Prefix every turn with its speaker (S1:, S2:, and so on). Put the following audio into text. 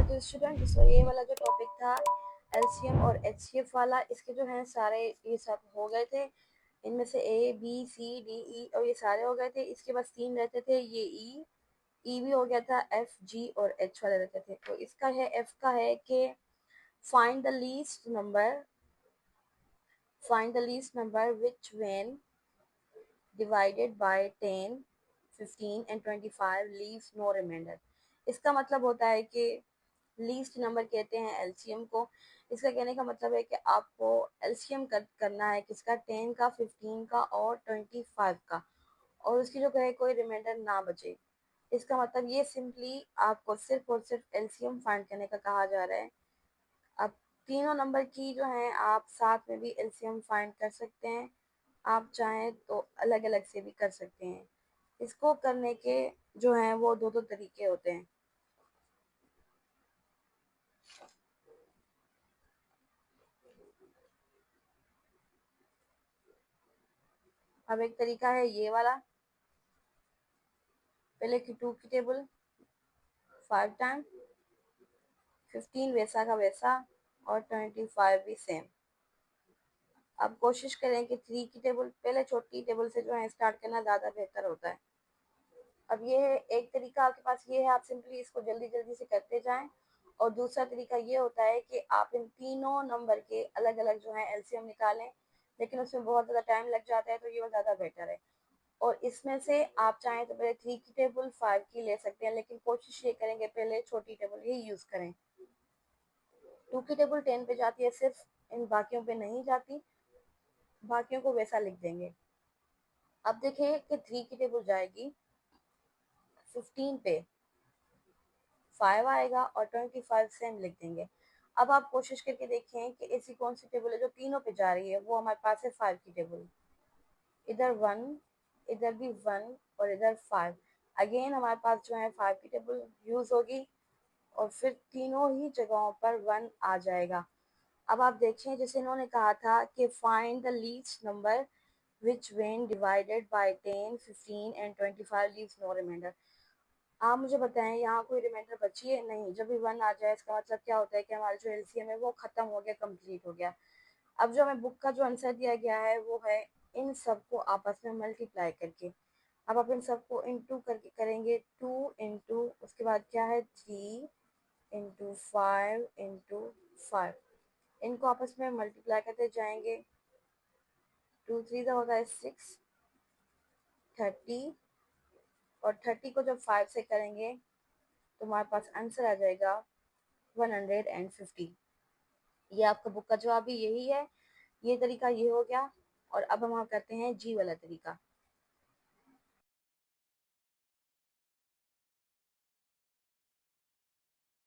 S1: तो स्टूडेंट ये वाला जो टॉपिक था एलसीएम और एचसीएफ वाला, इसके जो हैं सारे ये सब हो गए थे। इनमें से A B C D E और ये सारे हो गए थे। इसके बाद 3 रहते थे, ये ई भी हो गया था, एफ जी और एच वाले रहते थे। तो इसका है एफ का है कि find the least number which when divided by 10, 15 and 25 leaves no remainder। इसका मतलब होता है कि लीस्ट नंबर कहते हैं एलसीएम को। इसका कहने का मतलब है कि आपको एलसीएम करना है किसका, 10 का, 15 का और 25 का, और उसकी जो है कोई रिमाइंडर ना बचे। इसका मतलब ये सिंपली आपको सिर्फ और सिर्फ एलसीएम फाइंड करने का कहा जा रहा है। अब तीनों नंबर की जो है आप साथ में भी एलसीएम फाइंड कर सकते हैं, आप चाहें तो अलग अलग से भी कर सकते हैं। इसको करने के जो हैं वो दो तरीके होते हैं। अब एक तरीका है ये वाला, पहले की 2 की टेबल 5 टाइम, 15 वैसा का वैसा और 25 भी सेम। अब कोशिश करें कि 3 की टेबल, पहले छोटी टेबल से जो है स्टार्ट करना ज़्यादा बेहतर होता है। अब ये है एक तरीका आपके पास, ये है आप सिंपली इसको जल्दी जल्दी से करते जाएं। और दूसरा तरीका ये होता है कि आप इन तीनों नंबर के अलग अलग जो है एलसीएम निकालें, लेकिन उसमें बहुत ज़्यादा टाइम लग जाता है, तो ये ज़्यादा बेटर है। और इसमें से आप चाहें तो पहले 3 की टेबल 5 की ले सकते हैं, लेकिन कोशिश ये करेंगे पहले छोटी टेबल ही यूज़ करें। 2 की टेबल 10 पे जाती है सिर्फ, इन बाकियों पे नहीं जाती, बाकियों को वैसा लिख देंगे। अब देखें कि 3 की टेबल जाएगी 15 पे, 5 आएगा और 25 सेम लिख देंगे। अब आप कोशिश करके देखें कि ऐसी कौन सी टेबल है जो तीनों पे जा रही है। वो हमारे पास है 5 की टेबल, इधर 1, इधर भी 1 और इधर 5। अगेन हमारे पास जो है 5 की टेबल यूज होगी और फिर तीनों ही जगहों पर 1 आ जाएगा। अब आप देखें, जैसे इन्होंने कहा था कि find the least number which when divided by 10, 15 and 25 leaves no remainder. आप मुझे बताएं यहाँ कोई रिमाइंडर बची है? नहीं। जब भी 1 आ जाए इसका मतलब क्या होता है कि हमारा जो एलसीएम है वो खत्म हो गया, कंप्लीट हो गया। अब जो हमें बुक का जो आंसर दिया गया है वो है इन सबको आपस में मल्टीप्लाई करके। अब आप इन सबको इंटू करके करेंगे, 2 इंटू उसके बाद क्या है 3 इंटू 5 इंटू 5, इनको आपस में मल्टीप्लाई करते जाएंगे। 2 3 होता है 6, 30, और 30 को जब 5 से करेंगे तो हमारे पास आंसर आ जाएगा 150। ये आपका बुक का जवाब भी यही है। ये तरीका ये हो गया। और अब हम करते हैं जी वाला तरीका।